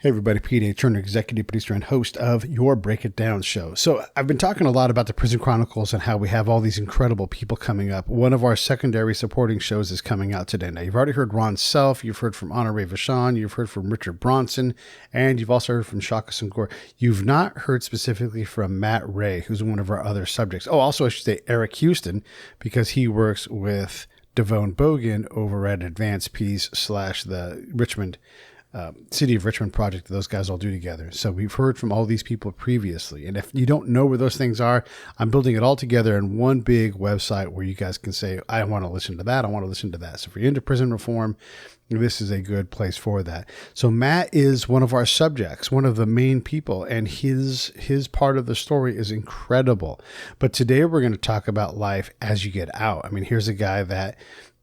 Hey everybody, Pete A. Turner, executive producer and host of Your Break It Down show. So I've been talking a lot about the Prison Chronicles and how we have all these incredible people coming up. One of our secondary supporting shows is coming out today. Now, you've already heard Ron Self, you've heard from Honore Vachon, you've heard from Richard Bronson, and you've also heard from Shaka Senghor. You've not heard specifically from Matt Ray, who's one of our other subjects. Oh, also I should say Eric Houston, because he works with Devone Bogan over at Advanced Peace / the Richmond City of Richmond project that those guys all do together. So we've heard from all these people previously. And if you don't know where those things are, I'm building it all together in one big website where you guys can say, I want to listen to that. I want to listen to that. So if you're into prison reform, this is a good place for that. So Matt is one of our subjects, one of the main people, and his part of the story is incredible. But today we're going to talk about life as you get out. I mean, here's a guy that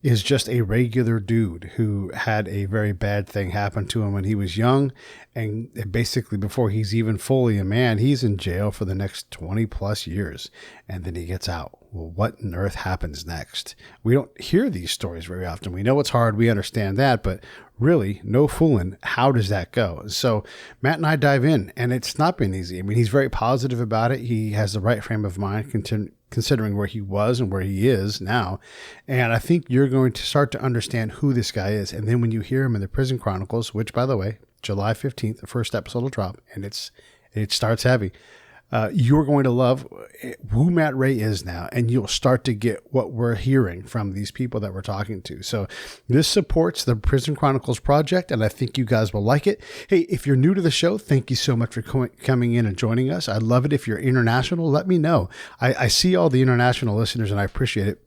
is just a regular dude who had a very bad thing happen to him when he was young. And basically before he's even fully a man, he's in jail for the next 20 plus years. And then he gets out. Well, what on earth happens next? We don't hear these stories very often. We know it's hard. We understand that, but really no fooling. How does that go? So Matt and I dive in, and it's not been easy. I mean, he's very positive about it. He has the right frame of mind, considering where he was and where he is now. And I think you're going to start to understand who this guy is. And then when you hear him in the Prison Chronicles, which, by the way, July 15th, the first episode will drop, and it starts heavy. You're going to love who Matt Ray is now, and you'll start to get what we're hearing from these people that we're talking to. So this supports the Prison Chronicles project, and I think you guys will like it. Hey, if you're new to the show, thank you so much for coming in and joining us. I'd love it if you're international. Let me know. I see all the international listeners, and I appreciate it.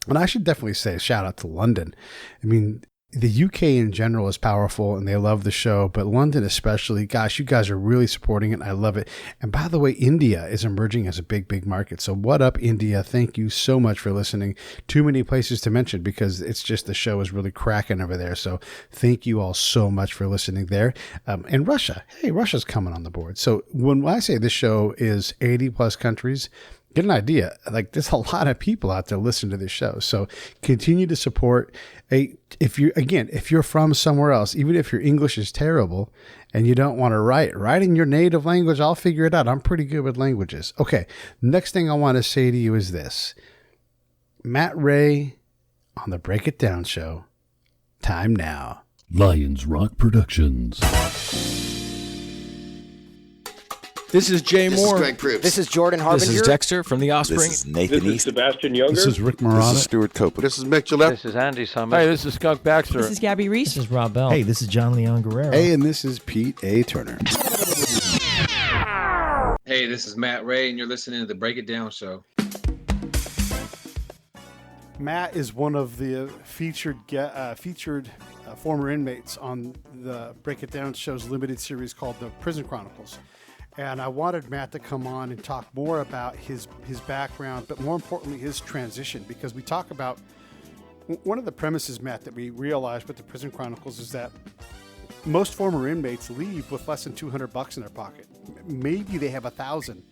And I should definitely say a shout out to London. I mean, the UK in general is powerful and they love the show, but London especially, gosh, you guys are really supporting it. I love it. And by the way, India is emerging as a big, big market. So what up, India? Thank you so much for listening. Too many places to mention because it's just the show is really cracking over there. So thank you all so much for listening there. And Russia. Hey, Russia's coming on the board. So when I say this show is 80 plus countries, get an idea. Like there's a lot of people out there listening to this show. So continue to support. If you're from somewhere else, even if your English is terrible and you don't want to write in your native language, I'll figure it out. I'm pretty good with languages. Okay. Next thing I want to say to you is this. Matt Ray on the Break It Down show. Time now. Lions Rock Productions. This is Jay Moore. This is Greg Proops. This is Jordan Harbinger. This is Dexter from The Offspring. This is Nathan This is East. Sebastian Younger. This is Rick Marotta. This is Stuart Copeland. This is Mick Gillette. This is Andy Summers. Hey, this is Skunk Baxter. This is Gabby Reese. This is Rob Bell. Hey, this is John Leon Guerrero. Hey, and this is Pete A. Turner. Hey, this is Matt Ray, and you're listening to the Break It Down show. Matt is one of the featured former inmates on the Break It Down show's limited series called the Prison Chronicles. And I wanted Matt to come on and talk more about his background, but more importantly, his transition, because we talk about one of the premises, Matt, that we realized with the Prison Chronicles is that most former inmates leave with less than $200 in their pocket. Maybe they have 1,000.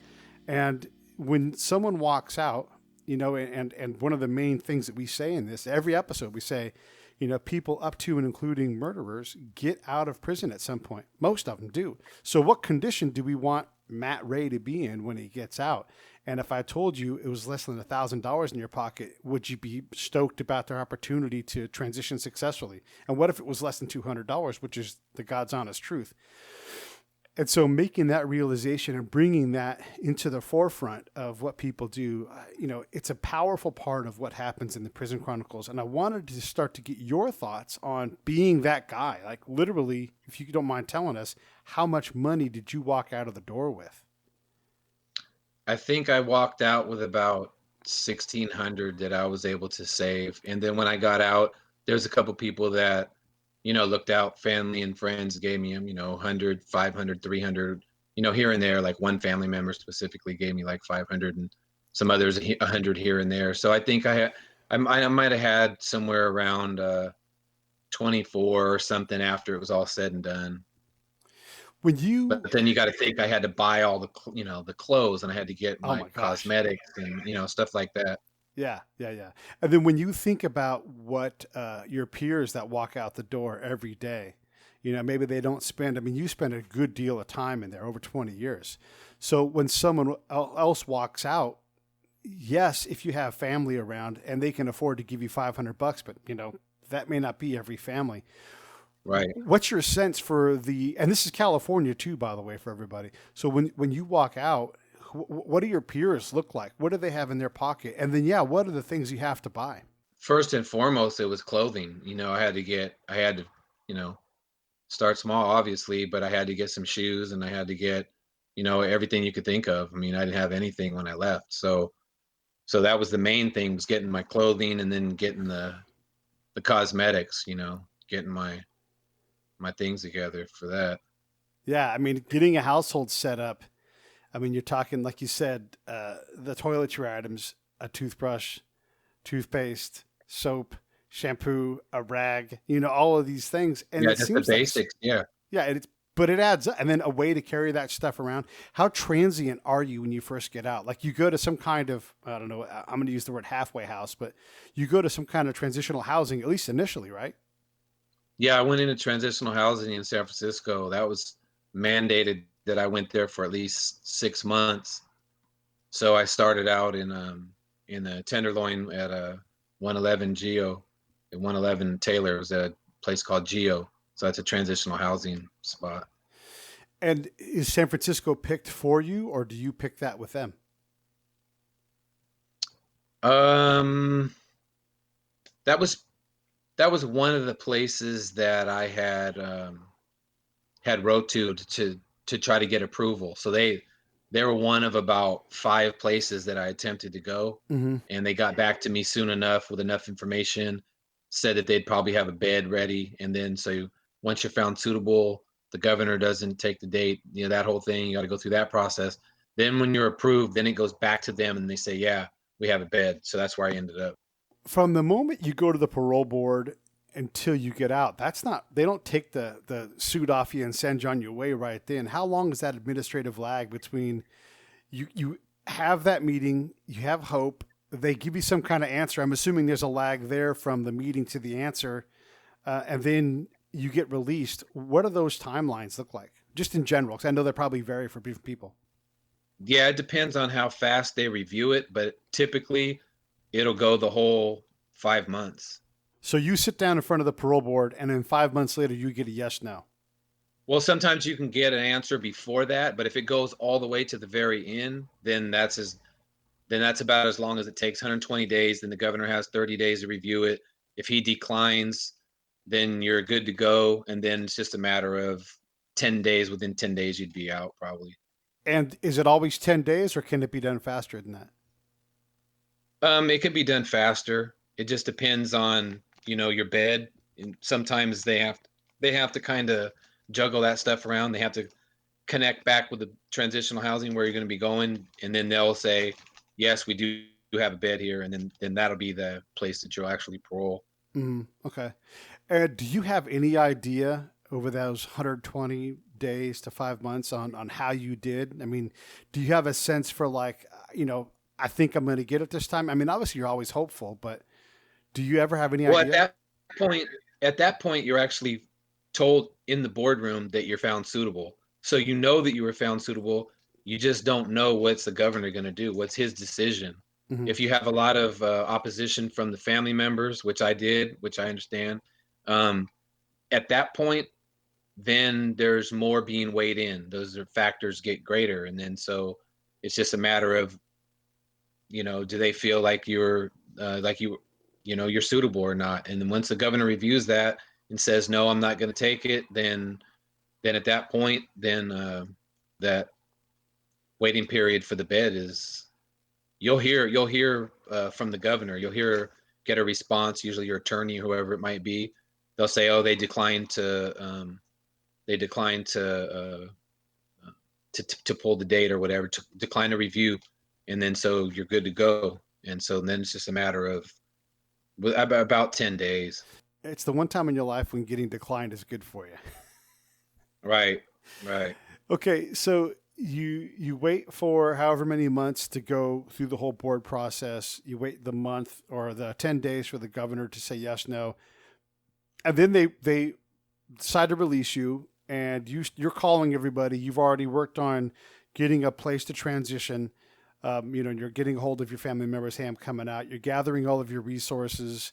And when someone walks out, you know, and one of the main things that we say in this, every episode we say, you know, people up to and including murderers get out of prison at some point. Most of them do. So what condition do we want Matt Ray to be in when he gets out? And if I told you it was less than $1,000 in your pocket, would you be stoked about their opportunity to transition successfully? And what if it was less than $200, which is the God's honest truth? And so making that realization and bringing that into the forefront of what people do, you know, it's a powerful part of what happens in the Prison Chronicles. And I wanted to start to get your thoughts on being that guy. Like literally, if you don't mind telling us, how much money did you walk out of the door with? I think I walked out with about $1,600 that I was able to save. And then when I got out, there's a couple people that, you know, looked out, family and friends gave me them, you know, 100, 500, 300, you know, here and there. Like one family member specifically gave me like 500 and some others 100 here and there. So I think I might have had somewhere around 24 or something after it was all said and done. But then you got to think I had to buy all the, you know, the clothes, and I had to get my cosmetics and, you know, stuff like that. Yeah. And then when you think about what your peers that walk out the door every day, maybe they don't spend, I mean, you spend a good deal of time in there, over 20 years. So when someone else walks out, yes, if you have family around and they can afford to give you $500, but that may not be every family. Right. What's your sense for and this is California too, by the way, for everybody. So when you walk out, what do your peers look like? What do they have in their pocket? And then, what are the things you have to buy? First and foremost, it was clothing. I had to, start small, obviously, but I had to get some shoes and I had to get, everything you could think of. I mean, I didn't have anything when I left. So that was the main thing, was getting my clothing and then getting the cosmetics, getting my things together for that. Yeah. I mean, getting a household set up. I mean, you're talking, like you said, the toiletry items, a toothbrush, toothpaste, soap, shampoo, a rag, all of these things. And it just seems the basics. Yeah. Yeah. But it adds up. And then a way to carry that stuff around. How transient are you when you first get out? Like you go to some kind of, I don't know, I'm going to use the word halfway house, but you go to some kind of transitional housing, at least initially, right? Yeah. I went into transitional housing in San Francisco. That was mandated that I went there for at least 6 months. So I started out in the Tenderloin at a 111 Geo, at 111 Taylor. It was at a place called Geo. So that's a transitional housing spot. And is San Francisco picked for you, or do you pick that with them? That was one of the places that I had wrote to try to get approval. So they were one of about 5 places that I attempted to go, Mm-hmm. and they got back to me soon enough with enough information, said that they'd probably have a bed ready, and then so once you're found suitable, the governor doesn't take the date, that whole thing, you got to go through that process. Then when you're approved, then it goes back to them and they say, yeah, we have a bed. So that's where I ended up. From the moment you go to the parole board until you get out, they don't take the suit off you and send you on your way right then. How long is that administrative lag between you have that meeting, you have hope, they give you some kind of answer? I'm assuming there's a lag there from the meeting to the answer, and then you get released. What do those timelines look like, just in general? Because I know they probably vary for different people. Yeah, it depends on how fast they review it, but typically it'll go the whole 5 months. So you sit down in front of the parole board, and then 5 months later, you get a yes, no. Well, sometimes you can get an answer before that, but if it goes all the way to the very end, then that's about as long as it takes, 120 days. Then the governor has 30 days to review it. If he declines, then you're good to go. And then it's just a matter of 10 days. Within 10 days, you'd be out probably. And is it always 10 days, or can it be done faster than that? It could be done faster. It just depends on, your bed. And sometimes they have to kind of juggle that stuff around. They have to connect back with the transitional housing where you're going to be going, and then they'll say, yes, we do have a bed here, and then that'll be the place that you'll actually parole. Okay. Do you have any idea over those 120 days to 5 months on how you did? I mean, do you have a sense for I think I'm going to get it this time? I mean, obviously you're always hopeful, but do you ever have any idea? At that point, you're actually told in the boardroom that you're found suitable. So you know that you were found suitable. You just don't know what's the governor going to do. What's his decision? Mm-hmm. If you have a lot of opposition from the family members, which I did, which I understand, at that point, then there's more being weighed in. Those factors get greater. And then so it's just a matter of, do they feel like you're you're suitable or not? And then once the governor reviews that and says, no, I'm not going to take it, then at that point, then that waiting period for the bed is, you'll hear from the governor. You'll get a response, usually your attorney, whoever it might be. They'll say, oh, they declined to pull the date or whatever, to decline to review, and then so you're good to go. And so then it's just a matter of about 10 days. It's the one time in your life when getting declined is good for you. Right. Okay, so you wait for however many months to go through the whole board process. You wait the month or the 10 days for the governor to say yes, no. And then they decide to release you, and you're calling everybody. You've already worked on getting a place to transition. And you're getting a hold of your family members. Hey, I'm coming out. You're gathering all of your resources,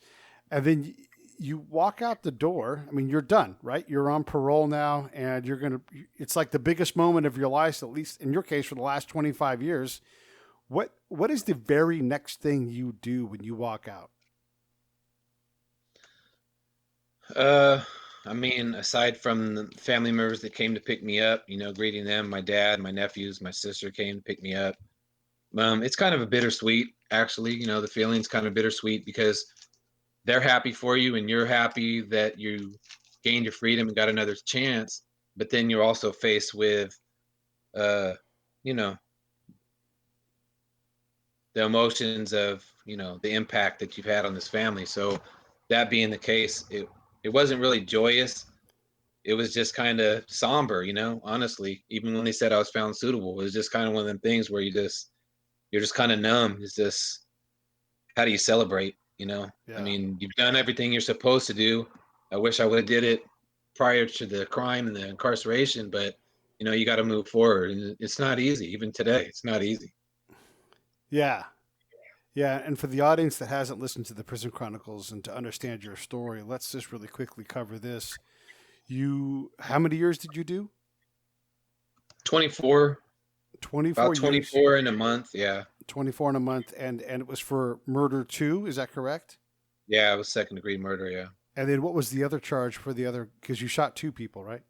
and then you walk out the door. I mean, you're done, right? You're on parole now, and it's like the biggest moment of your life, at least in your case, for the last 25 years. What is the very next thing you do when you walk out? I mean, aside from the family members that came to pick me up, greeting them, my dad, my nephews, my sister came to pick me up. It's kind of a bittersweet, actually. The feeling's kind of bittersweet because they're happy for you and you're happy that you gained your freedom and got another chance. But then you're also faced with, you know, the emotions of, the impact that you've had on this family. So that being the case, it wasn't really joyous. It was just kind of somber, honestly. Even when they said I was found suitable, it was just kind of one of them things where you're just kind of numb. It's just, how do you celebrate? I Yeah. mean, you've done everything you're supposed to do. I wish I would have did it prior to the crime and the incarceration, but you got to move forward, and it's not easy. Even today, it's not easy. Yeah. Yeah. And for the audience that hasn't listened to the Prison Chronicles and to understand your story, let's just really quickly cover this. How many years did you do? 24, 24 about years, 24 in a month. Yeah, 24 in a month. And it was for murder too. Is that correct? yeah, it was second degree murder. Yeah, And then what was the other charge for the other? Because you shot two people, right?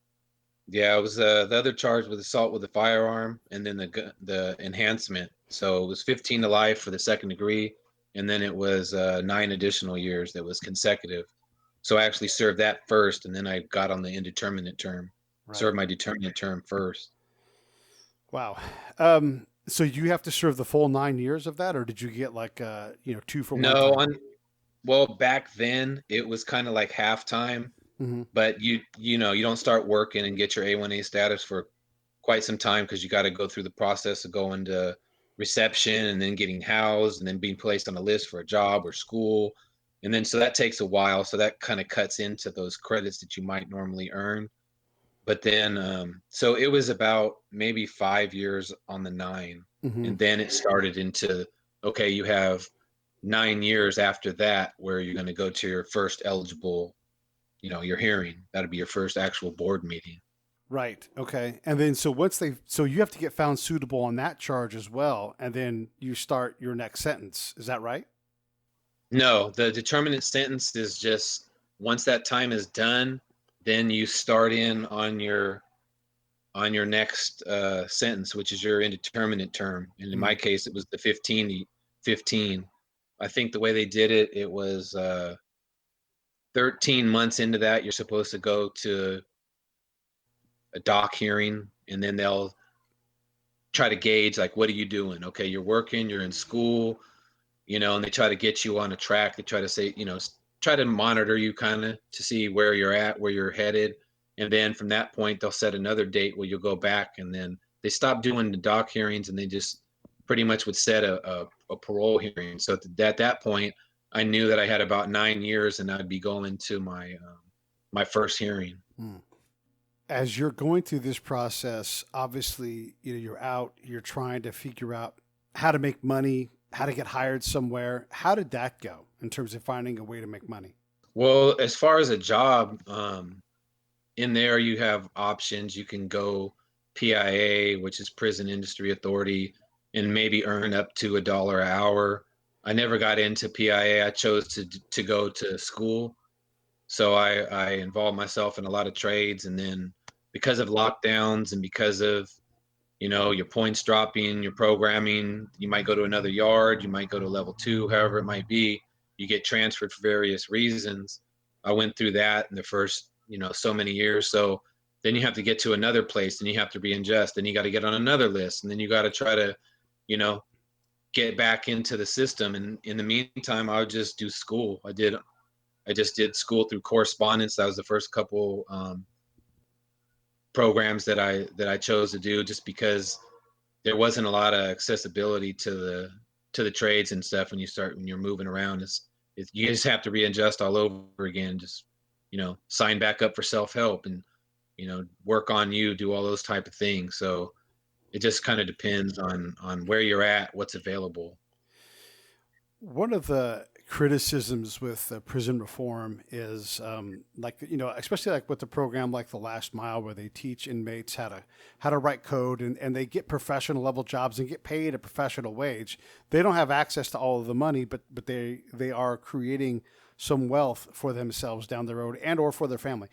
yeah, it was the other charge with assault with a firearm, and then the enhancement. So it was 15 to life for the second degree, and then it was 9 additional years that was consecutive. So I actually served that first, and then I got on the indeterminate term. Right. Served my determinate term first. Wow. So you have to serve the full 9 years of that, or did you get like two for one No, time? well, back then it was kind of like halftime, Hmm. but you don't start working and get your A1A status for quite some time because you got to go through the process of going to reception and then getting housed and then being placed on a list for a job or school. And then so that takes a while. So that kind of cuts into those credits that you might normally earn. But then, so it was about maybe 5 years on the nine. Hmm. And then it started into, okay, you have 9 years after that where you're going to go to your first eligible, your hearing. That'll be your first actual board meeting. Right. Okay. And then so you have to get found suitable on that charge as well, and then you start your next sentence. Is that right? No, the determinate sentence is just once that time is done, then you start in on your next sentence, which is your indeterminate term. And in my Mm. case, it was the 15. I think the way they did it, it was 13 months into that, you're supposed to go to a doc hearing, and then they'll try to gauge like, what are you doing? Okay, you're working, you're in school, and they try to get you on a track. They try to say, try to monitor you kind of to see where you're at, where you're headed. And then from that point, they'll set another date where you'll go back. And then they stop doing the doc hearings and they just pretty much would set a parole hearing. So at that point, I knew that I had about 9 years and I'd be going to my first hearing. Mm. As you're going through this process, obviously, you're out, you're trying to figure out how to make money, how to get hired somewhere. How did that go in terms of finding a way to make money? Well, as far as a job, in there you have options. You can go PIA, which is Prison Industry Authority, and maybe earn up to $1 an hour. I never got into PIA. I chose to go to school, so I involved myself in a lot of trades, and then because of lockdowns and because of your points dropping, your programming, you might go to another yard, you might go to level two, however it might be. You get transferred for various reasons. I went through that in the first, so many years. So then you have to get to another place and you have to readjust. Then you got to get on another list. And then you got to try to, you know, get back into the system. And in the meantime, I would just do school. I just did school through correspondence. That was the first couple programs that I chose to do just because there wasn't a lot of accessibility to the trades and stuff when you're moving around. You just have to readjust all over again. Just sign back up for self-help and, work on you, do all those type of things. So it just kind of depends on where you're at, what's available. One of the criticisms with prison reform is especially like with the program like the Last Mile, where they teach inmates how to write code, and they get professional level jobs and get paid a professional wage. They don't have access to all of the money, but they are creating some wealth for themselves down the road and or for their family.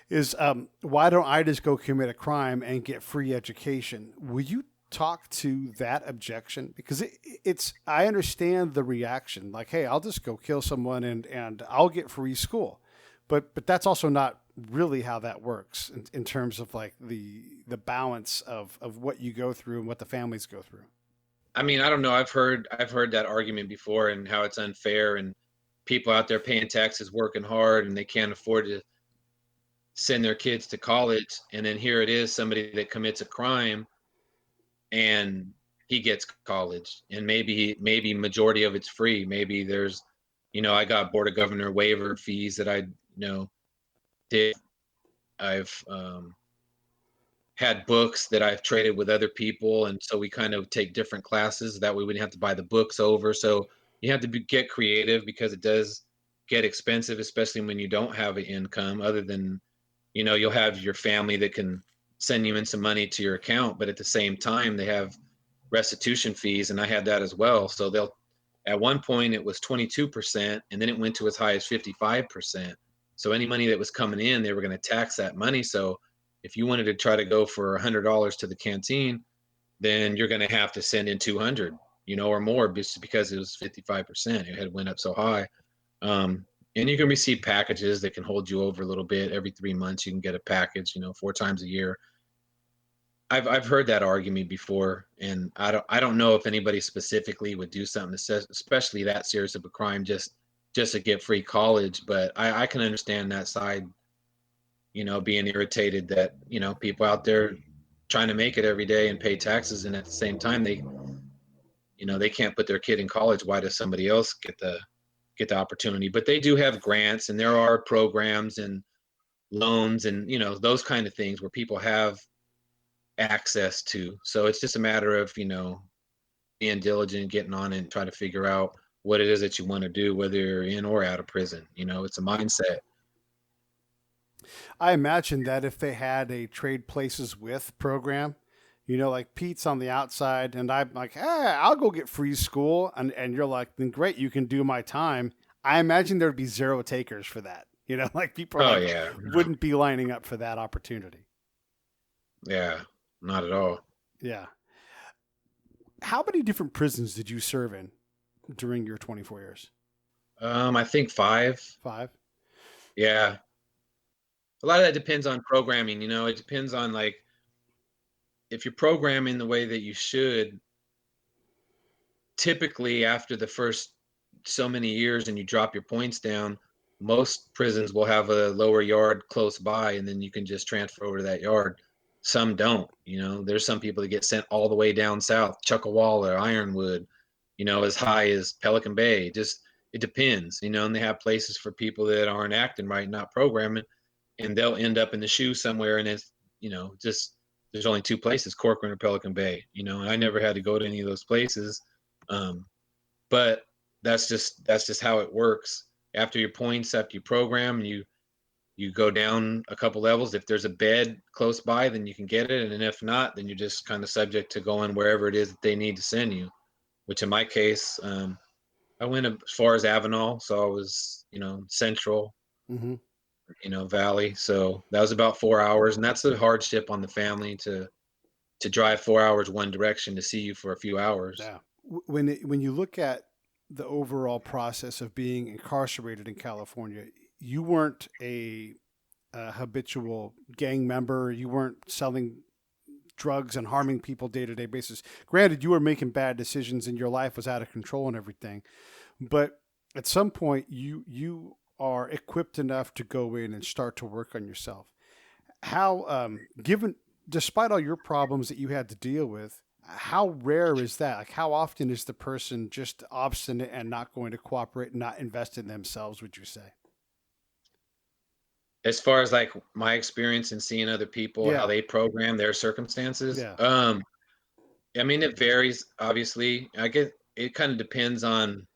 Is why don't I just go commit a crime and get free education? Will you talk to that objection? Because it's I understand the reaction, like, hey, I'll just go kill someone and I'll get free school, but that's also not really how that works in terms of like the balance of what you go through and what the families go through. I mean, I don't know. I've heard that argument before, and how it's unfair, and people out there paying taxes, working hard, and they can't afford to send their kids to college. And then here it is, somebody that commits a crime and he gets college, and maybe majority of it's free. Maybe there's, I got board of governor waiver fees that I did. I've had books that I've traded with other people, and so we kind of take different classes. That way we didn't have to buy the books over. So you have to get creative, because it does get expensive, especially when you don't have an income other than, you'll have your family that can send you in some money to your account, but at the same time they have restitution fees, and I had that as well. So they'll, at one point it was 22%, and then it went to as high as 55%. So any money that was coming in, they were going to tax that money. So if you wanted to try to go for $100 to the canteen, then you're going to have to send in 200, or more, just because it was 55%. It had went up so high. And you can receive packages that can hold you over a little bit. Every 3 months you can get a package, 4 times a year. I've heard that argument before, and I don't know if anybody specifically would do something especially that serious of a crime, just to get free college. But I can understand that side, being irritated that, people out there trying to make it every day and pay taxes, and at the same time they can't put their kid in college. Why does somebody else get the opportunity? But they do have grants, and there are programs and loans and, those kind of things where people have access to. So it's just a matter of, being diligent, getting on it, and try to figure out what it is that you want to do, whether you're in or out of prison. It's a mindset. I imagine that if they had a trade places with program, like Pete's on the outside and I'm like, hey, I'll go get free school. And you're like, then great, you can do my time. I imagine there'd be zero takers for that. Like people Oh like, yeah. wouldn't be lining up for that opportunity. Yeah, not at all. Yeah. How many different prisons did you serve in during your 24 years? I think 5. 5? Yeah. A lot of that depends on programming. It depends on, like, if you're programming the way that you should, typically after the first so many years and you drop your points down, most prisons will have a lower yard close by, and then you can just transfer over to that yard. Some don't. There's some people that get sent all the way down south, Chuckawalla, Ironwood, as high as Pelican Bay. Just, it depends, and they have places for people that aren't acting right, not programming, and they'll end up in the shoe somewhere. And it's, just, there's only 2 places, Corcoran or Pelican Bay, and I never had to go to any of those places. But that's just how it works. After your points, after you program, you go down a couple levels. If there's a bed close by, then you can get it, and if not, then you're just kind of subject to going wherever it is that they need to send you. Which in my case, I went as far as Avenal, so I was, central, Mm-hmm. Valley. So that was about 4 hours, and that's a hardship on the family to drive 4 hours one direction to see you for a few hours. Yeah. When you look at the overall process of being incarcerated in California, you weren't a habitual gang member. You weren't selling drugs and harming people day to day basis. Granted, you were making bad decisions and your life was out of control and everything, but at some point you are equipped enough to go in and start to work on yourself. How, given, despite all your problems that you had to deal with, how rare is that? Like, how often is the person just obstinate and not going to cooperate and not invest in themselves, would you say? As far as like my experience in seeing other people, how Yeah. they program their circumstances, Yeah. I mean, it varies, obviously. I get it kind of depends on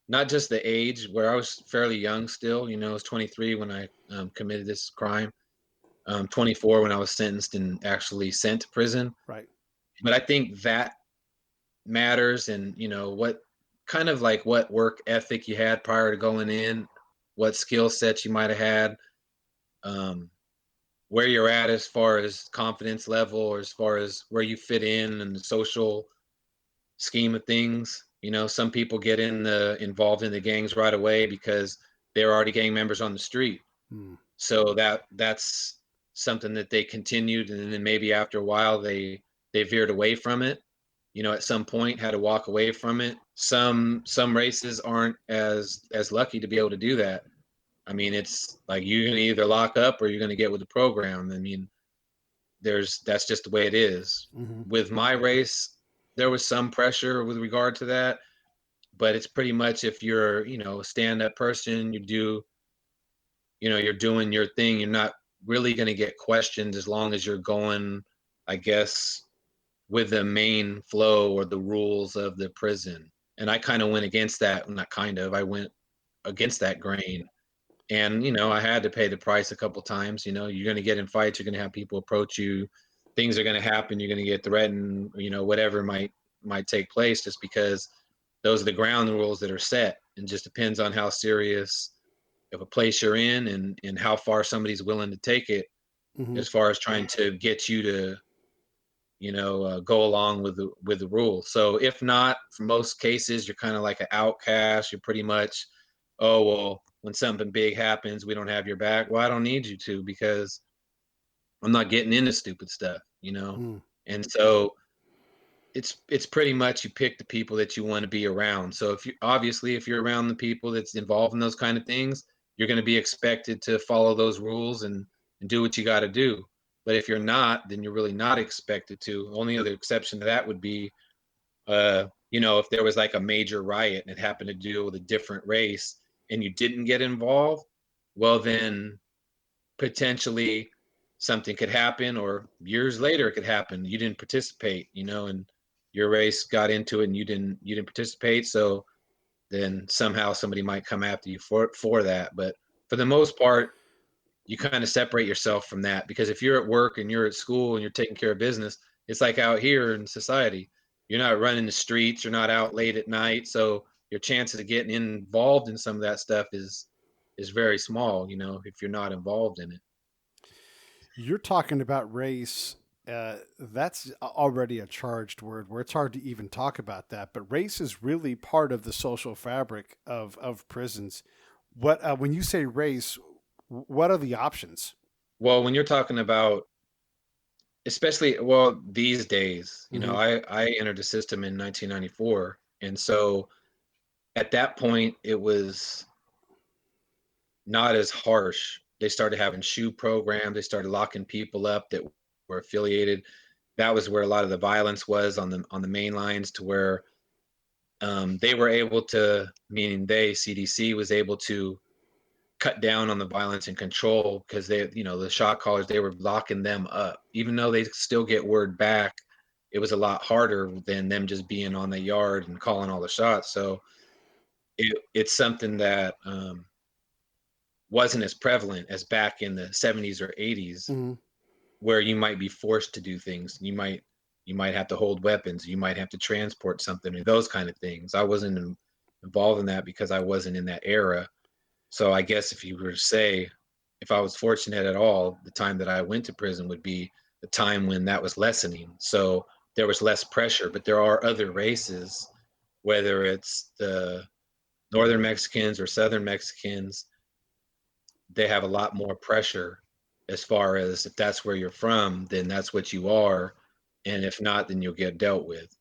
not just the age, where I was fairly young still, I was 23 when I committed this crime, 24 when I was sentenced and actually sent to prison. Right. But I think that matters, and what kind of like what work ethic you had prior to going in, what skill sets you might have had, um, where you're at as far as confidence level, or as far as where you fit in the social scheme of things. Some people get involved in the gangs right away because they're already gang members on the street. Hmm. So that's something that they continued, and then maybe after a while they veered away from it. At some point had to walk away from it. Some races aren't as lucky to be able to do that. I mean, it's like you're gonna either lock up or you're gonna get with the program. I mean, that's just the way it is. Mm-hmm. With my race, there was some pressure with regard to that, but it's pretty much if you're, a stand-up person, you're doing your thing, you're not really going to get questioned as long as you're going, I guess, with the main flow or the rules of the prison. And I kind of went against that, not kind of, I went against that grain. And, I had to pay the price a couple times. You're going to get in fights, you're going to have people approach you, things are going to happen, you're going to get threatened, whatever might take place, just because those are the ground rules that are set. And just depends on how serious of a place you're in, and how far somebody's willing to take it, Mm-hmm. as far as trying to get you to go along with the rules. So if not, for most cases, you're kind of like an outcast. You're pretty much, oh well, when something big happens, we don't have your back. Well, I don't need you to, because I'm not getting into stupid stuff. Mm-hmm. And so it's pretty much you pick the people that you want to be around. So if you're around the people that's involved in those kind of things, you're going to be expected to follow those rules, and do what you got to do. But if you're not, then you're really not expected to. Only other exception to that would be, if there was like a major riot and it happened to deal with a different race and you didn't get involved, well then potentially something could happen, or years later it could happen. You didn't participate, and your race got into it and you didn't participate. So then somehow somebody might come after you for that. But for the most part, you kind of separate yourself from that, because if you're at work and you're at school and you're taking care of business, it's like out here in society. You're not running the streets, you're not out late at night, so your chances of getting involved in some of that stuff is very small, if you're not involved in it. You're talking about race. That's already a charged word where it's hard to even talk about that. But race is really part of the social fabric of prisons. What when you say race, what are the options? Well, when you're talking about, especially, well, these days, Mm-hmm. I entered the system in 1994, and so at that point it was not as harsh. They started having shoe programs, they started locking people up that were affiliated. That was where a lot of the violence was on the main lines, to where they were able to, meaning CDC was able to cut down on the violence and control, because the shot callers, they were locking them up. Even though they still get word back, it was a lot harder than them just being on the yard and calling all the shots. So it's something that wasn't as prevalent as back in the 70s or 80s, Mm-hmm. where you might be forced to do things. You might have to hold weapons, you might have to transport something, or those kind of things. I wasn't involved in that because I wasn't in that era. So I guess if you were to say, if I was fortunate at all, the time that I went to prison would be the time when that was lessening. So there was less pressure. But there are other races, whether it's the northern Mexicans or southern Mexicans, they have a lot more pressure, as far as if that's where you're from, then that's what you are. And if not, then you'll get dealt with.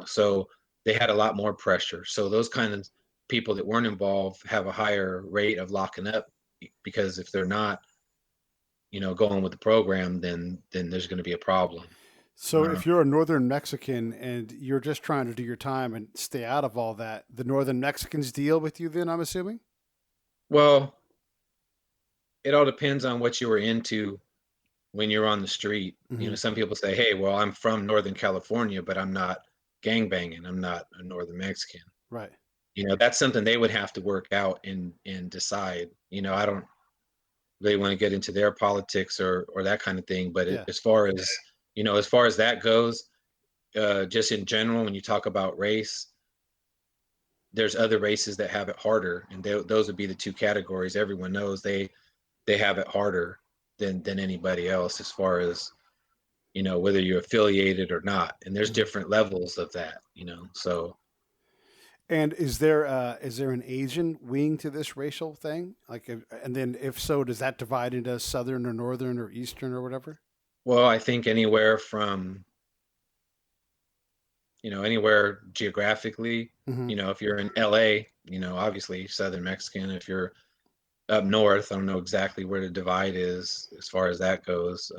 So they had a lot more pressure. So those kind of people that weren't involved have a higher rate of locking up, because if they're not, going with the program, then there's going to be a problem. So Uh, if you're a northern Mexican and you're just trying to do your time and stay out of all that, the northern Mexicans deal with you then, I'm assuming? well, it all depends on what you were into when you're on the street. You know, Mhm. some people say, "Hey, well, I'm from Northern California, but I'm not gangbanging. I'm not a Northern Mexican." Right. You know, that's something they would have to work out and decide. You know, I don't really want to get into their politics or that kind of thing, but Yeah. as far as as far as that goes, just in general, when you talk about race, there's other races that have it harder, and those would be the two categories. Everyone knows they have it harder than anybody else as far as whether you're affiliated or not, and there's Mhm. different levels of that, so And is there an Asian wing to this racial thing? Like, and then if so, does that divide into Southern or Northern or Eastern or whatever? well, I think anywhere from anywhere geographically, Hmm. if you're in LA, obviously Southern Mexican. If you're up north, I don't know exactly where the divide is as far as that goes.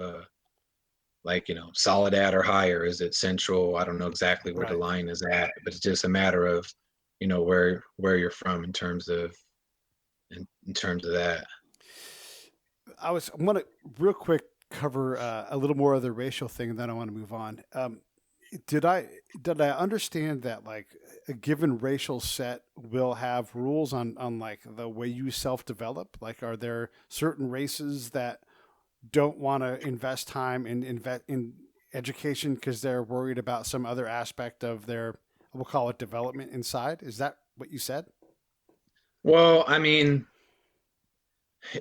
Like, Soledad or higher, is it central? I don't know exactly where the Right. line is at, but it's just a matter of, where you're from in terms of in terms of that. I want to real quick cover a little more of the racial thing, and then I want to move on. Did I did I understand that like a given racial set will have rules on like the way you self develop? Like, are there certain races that don't want to invest time in education because they're worried about some other aspect of their, we'll call it, development inside? Is that what you said? Well, I mean,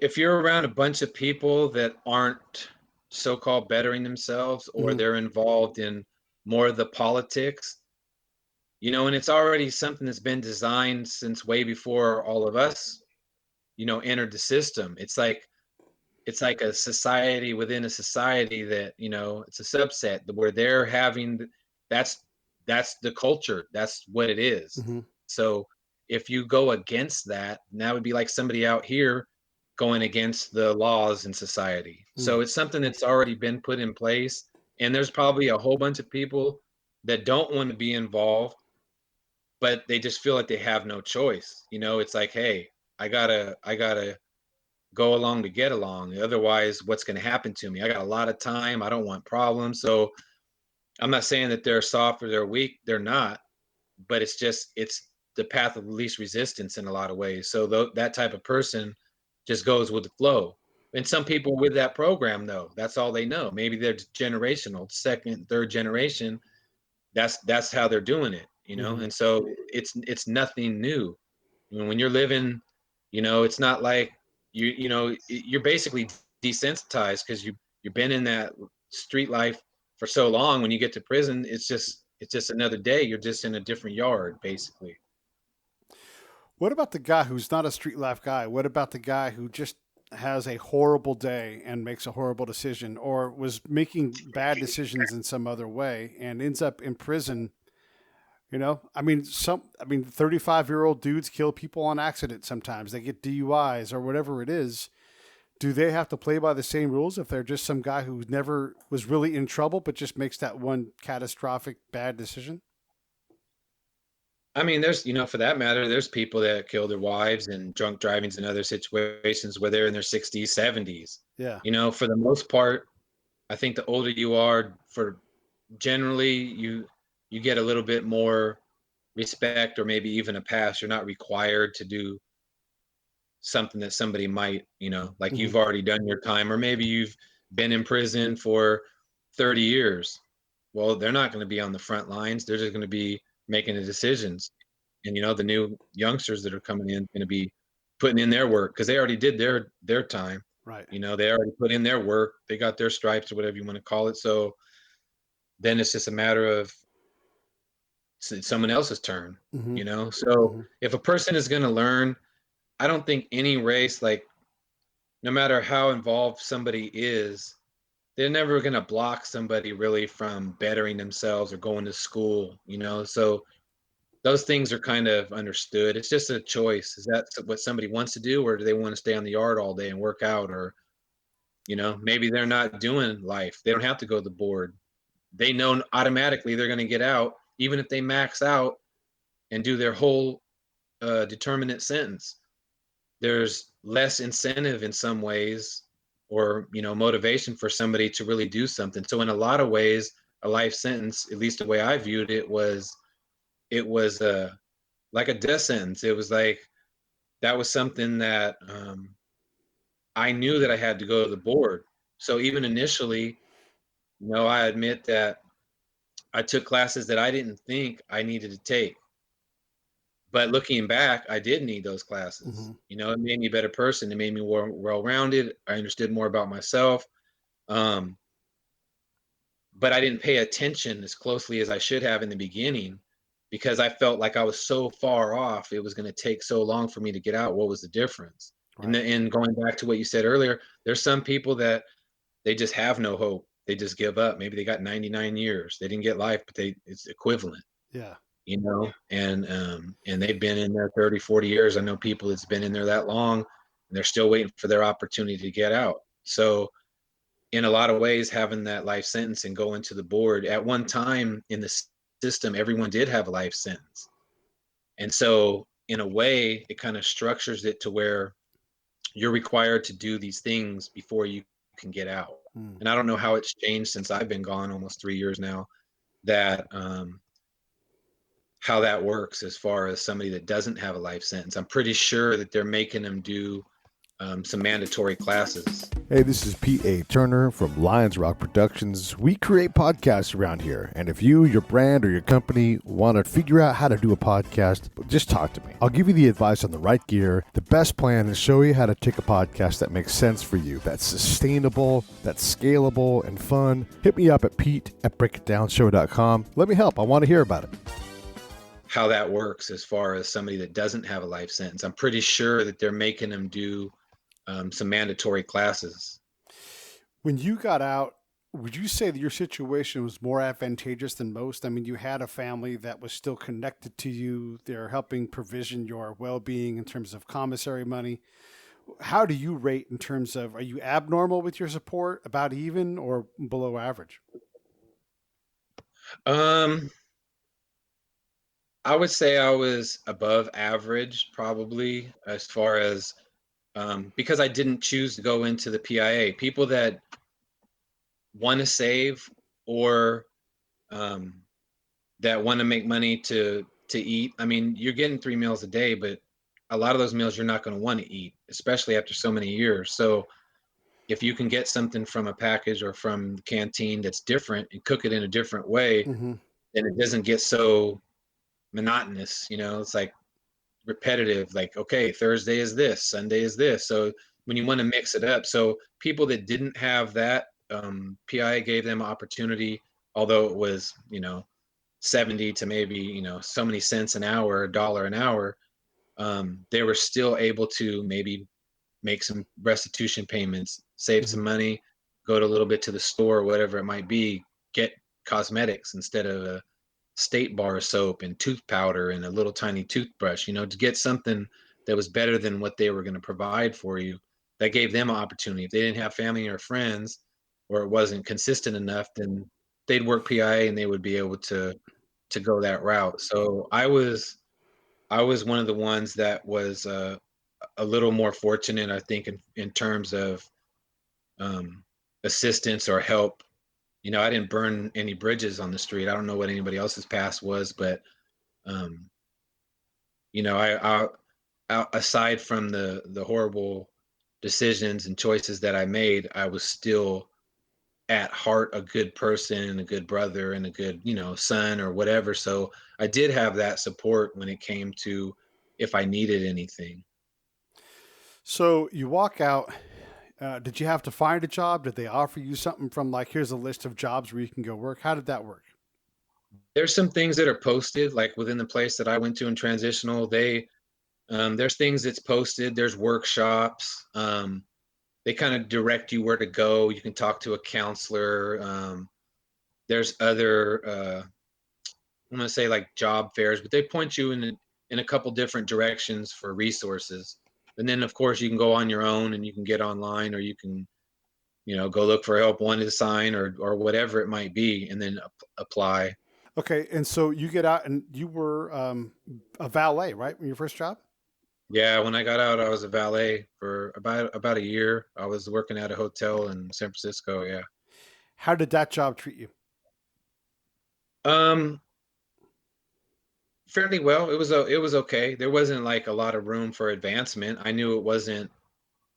if you're around a bunch of people that aren't so-called bettering themselves, or Hmm. they're involved in more of the politics, and it's already something that's been designed since way before all of us, entered the system. It's like a society within a society that, it's a subset where they're having that's the culture. That's what it is. Hmm. So if you go against that, that would be like somebody out here going against the laws in society. Hmm. So it's something that's already been put in place. And there's probably a whole bunch of people that don't want to be involved, but they just feel like they have no choice. It's like, hey, I gotta go along to get along. Otherwise, what's going to happen to me? I got a lot of time. I don't want problems. So I'm not saying that they're soft or they're weak. They're not, but it's the path of least resistance in a lot of ways. So that type of person just goes with the flow. And some people with that program, though, that's all they know. Maybe they're generational, second, third generation. That's how they're doing it. Hmm. And so it's nothing new. When you're living, it's not like you're basically desensitized because you've been in that street life for so long. When you get to prison, it's just another day. You're just in a different yard, basically. What about the guy who's not a street life guy? What about the guy who just has a horrible day and makes a horrible decision, or was making bad decisions in some other way and ends up in prison? I mean, 35-year-old dudes kill people on accident sometimes. They get DUIs or whatever it is. Do they have to play by the same rules if they're just some guy who never was really in trouble but just makes that one catastrophic bad decision? I mean, for that matter, there's people that kill their wives and drunk drivings and other situations where they're in their 60s, 70s. Yeah. For the most part, I think the older you are, for generally you get a little bit more respect or maybe even a pass. You're not required to do something that somebody might, like Hmm. you've already done your time, or maybe you've been in prison for 30 years. Well, they're not going to be on the front lines. They're just going to be making the decisions. And the new youngsters that are coming in going to be putting in their work because they already did their time. Right. They already put in their work. They got their stripes or whatever you want to call it. So then it's just a matter of someone else's turn. Hmm. So Hmm. if a person is going to learn, I don't think any race, like, no matter how involved somebody is, they're never going to block somebody really from bettering themselves or going to school. So those things are kind of understood. It's just a choice. Is that what somebody wants to do, or do they want to stay on the yard all day and work out? Or maybe they're not doing life. They don't have to go to the board. They know automatically they're going to get out, even if they max out and do their whole determinate sentence. There's less incentive in some ways, or motivation for somebody to really do something. So in a lot of ways, a life sentence, at least the way I viewed it, was like a death sentence. It was like that was something that I knew that I had to go to the board. So even initially, I admit that I took classes that I didn't think I needed to take. But looking back, I did need those classes. Mm-hmm. It made me a better person. It made me more well-rounded. I understood more about myself. Um, but I didn't pay attention as closely as I should have in the beginning because I felt like I was so far off. It was going to take so long for me to get out. What was the difference? And Right. and going back to what you said earlier, there's some people that they just have no hope. They just give up. Maybe they got 99 years. They didn't get life, but it's equivalent. Yeah. And they've been in there 30, 40 years. I know people that's been in there that long, and they're still waiting for their opportunity to get out. So in a lot of ways, having that life sentence and going to the board at one time in the system, everyone did have a life sentence. And so in a way, it kind of structures it to where you're required to do these things before you can get out. Mm. And I don't know how it's changed since I've been gone almost 3 years now, that how that works as far as somebody that doesn't have a life sentence. I'm pretty sure that they're making them do some mandatory classes. Hey, this is P.A. Turner from Lions Rock Productions. We create podcasts around here, and if you, your brand, or your company want to figure out how to do a podcast, just talk to me. I'll give you the advice on the right gear, the best plan, and show you how to take a podcast that makes sense for you, that's sustainable, that's scalable, and fun. Hit me up at pete@breakitdownshow.com. Let me help. I want to hear about it. How that works as far as somebody that doesn't have a life sentence. I'm pretty sure that they're making them do some mandatory classes. When you got out, would you say that your situation was more advantageous than most? I mean, you had a family that was still connected to you. They're helping provision your well-being in terms of commissary money. How do you rate in terms of, are you abnormal with your support, about even, or below average? I would say I was above average, probably, as far as because I didn't choose to go into the PIA. People that want to save, or that want to make money to eat. I mean, you're getting 3 meals a day, but a lot of those meals you're not going to want to eat, especially after so many years. So if you can get something from a package or from the canteen that's different and cook it in a different way, Mm-hmm. then it doesn't get so monotonous. It's like repetitive. Like, okay, Thursday is this, Sunday is this. So when you want to mix it up, so people that didn't have that, PIA gave them opportunity, although it was 70 to maybe so many cents an hour, $1 an hour. They were still able to maybe make some restitution payments, save Mm-hmm. some money, go to a little bit to the store, whatever it might be, get cosmetics instead of a state bar of soap and tooth powder and a little tiny toothbrush, to get something that was better than what they were going to provide for you. That gave them an opportunity. If they didn't have family or friends, or it wasn't consistent enough, then they'd work PIA and they would be able to go that route. So I was one of the ones that was a little more fortunate, I think, in terms of um, assistance or help. I didn't burn any bridges on the street. I don't know what anybody else's past was, but um, aside from the horrible decisions and choices that I made, I was still at heart a good person and a good brother and a good son or whatever. So I did have that support when it came to if I needed anything. So you walk out. Did you have to find a job? Did they offer you something from, like, here's a list of jobs where you can go work? How did that work? There's some things that are posted, like within the place that I went to in transitional. There's things that's posted. There's workshops. They kind of direct you where to go. You can talk to a counselor. There's other I'm gonna say like job fairs, but they point you in a couple different directions for resources. And then of course you can go on your own and you can get online, or you can go look for help, one to sign, or whatever it might be, and then apply. Okay, and so you get out, and you were a valet, right, when your first job? Yeah, when I got out, I was a valet for about a year. I was working at a hotel in San Francisco. Yeah. How did that job treat you? Um, Fairly well. It was okay. There wasn't like a lot of room for advancement. I knew it wasn't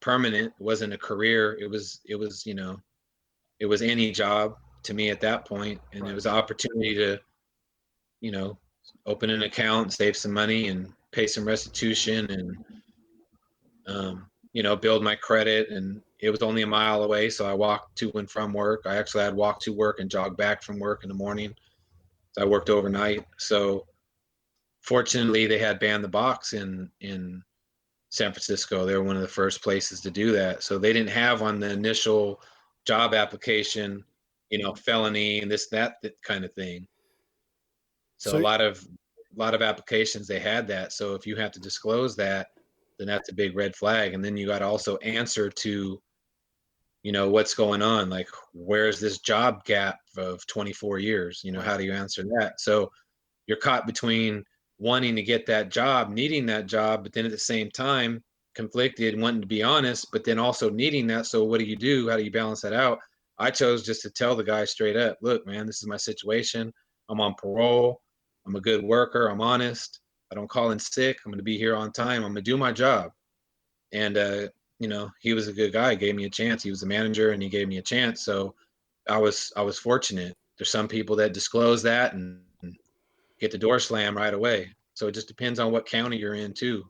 permanent. It wasn't a career. It was it was any job to me at that point, and it Right. was an opportunity to you know open an account, save some money, and pay some restitution, and build my credit. And it was only a mile away, so I walked to and from work. I actually had walked to work and jog back from work in the morning. So I worked overnight. So fortunately, they had banned the box in San Francisco. They were one of the first places to do that. So they didn't have on the initial job application, felony and this that kind of thing. So So a lot of applications they had that. So if you have to disclose that, then that's a big red flag. And then you got to also answer to, what's going on? Like, where's this job gap of 24 years? right. How do you answer that? So you're caught between wanting to get that job, needing that job, but then at the same time conflicted, wanting to be honest, but then also needing that. So what do you do? How do you balance that out? I chose just to tell the guy straight up, look, man, this is my situation. I'm on parole. I'm a good worker. I'm honest. I don't call in sick. I'm going to be here on time. I'm going to do my job. And he was a good guy. He gave me a chance. He was a manager, and he gave me a chance. So I was fortunate. There's some people that disclose that and get the door slammed right away. So it just depends on what county you're in too.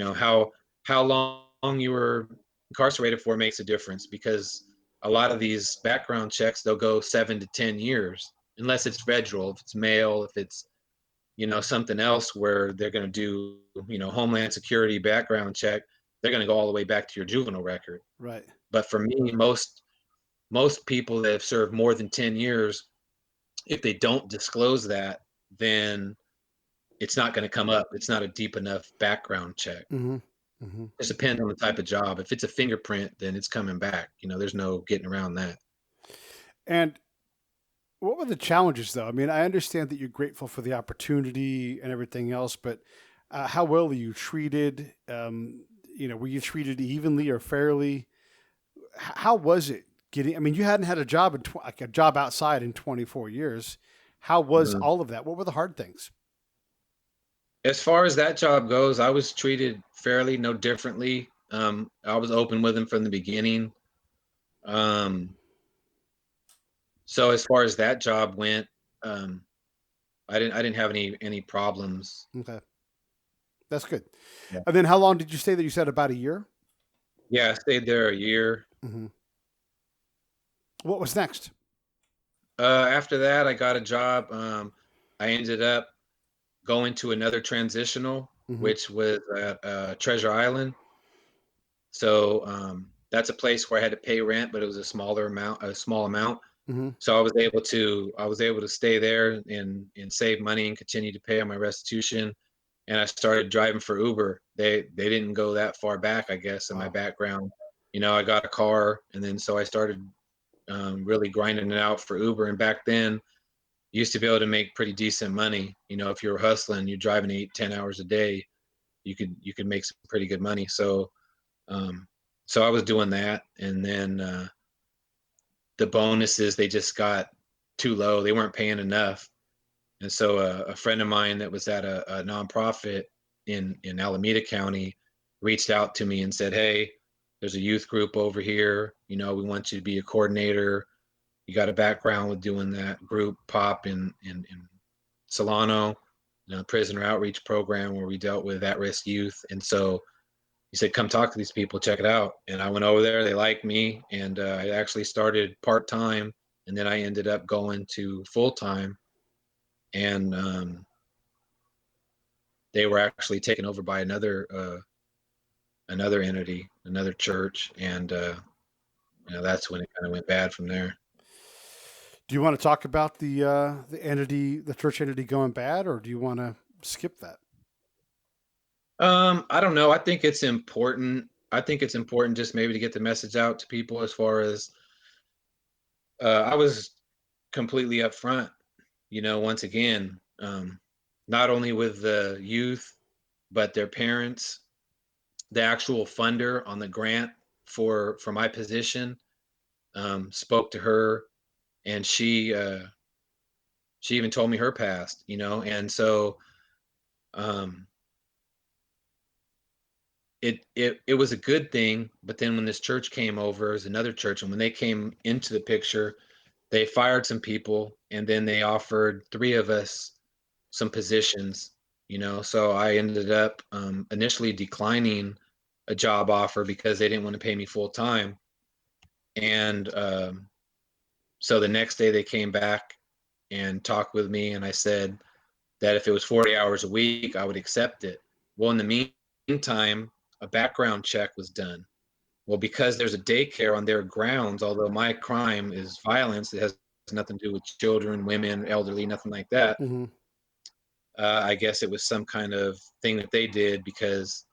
How long you were incarcerated for makes a difference, because a lot of these background checks, they'll go 7 to 10 years, unless it's federal. If it's mail, if it's something else where they're going to do Homeland Security background check, they're going to go all the way back to your juvenile record. Right. But for me, most people that have served more than 10 years, if they don't disclose that, then it's not going to come up. It's not a deep enough background check. Mm-hmm. Mm-hmm. It depends on the type of job. If it's a fingerprint, then it's coming back. There's no getting around that. And what were the challenges, though? I mean, I understand that you're grateful for the opportunity and everything else, but how well are you treated? Were you treated evenly or fairly? How was it getting? I mean, you hadn't had a job like a job outside in 24 years. How was Mhm. all of that? What were the hard things? As far as that job goes, I was treated fairly, no differently. I was open with them from the beginning. Um, so as far as that job went, um, I didn't have any problems. Okay, that's good. Yeah. And then how long did you stay there? You said about a year. Yeah, I stayed there a year. Mm-hmm. What was next? After that, I got a job. I ended up going to another transitional, Mm-hmm. which was at Treasure Island. So that's a place where I had to pay rent, but it was a small amount. Mm-hmm. So I was able to stay there and save money and continue to pay on my restitution. And I started driving for Uber. They didn't go that far back, I guess, in my Wow. background. I got a car, and then so I started really grinding it out for Uber. And back then, you used to be able to make pretty decent money. If you were hustling, you're driving 8, 10 hours a day, you could make some pretty good money. Um, so I was doing that, and then the bonuses, they just got too low. They weren't paying enough, and so a friend of mine that was at a nonprofit in Alameda County reached out to me and said, "Hey, there's a youth group over here. We want you to be a coordinator. You got a background with doing that group pop in Solano, prisoner outreach program where we dealt with at-risk youth." And so he said, "Come talk to these people, check it out." And I went over there. They liked me, and I actually started part time, and then I ended up going to full time. And they were actually taken over by another entity, another church, and that's when it kind of went bad from there. Do you want to talk about the entity, the church entity going bad, or do you want to skip that? I don't know. I think it's important just maybe to get the message out to people, as far as I was completely upfront, once again, not only with the youth, but their parents. the actual funder on the grant for my position spoke to her, and she even told me her past, and so um, it was a good thing. But then when this church came over, as another church, and when they came into the picture, they fired some people, and then they offered three of us some positions. So I ended up initially declining a job offer because they didn't want to pay me full time, and so the next day they came back and talked with me, and I said that if it was 40 hours a week, I would accept it. Well, in the meantime, a background check was done. Well, because there's a daycare on their grounds, although my crime is violence, it has nothing to do with children, women, elderly, nothing like that. Mm-hmm. I guess it was some kind of thing that they did because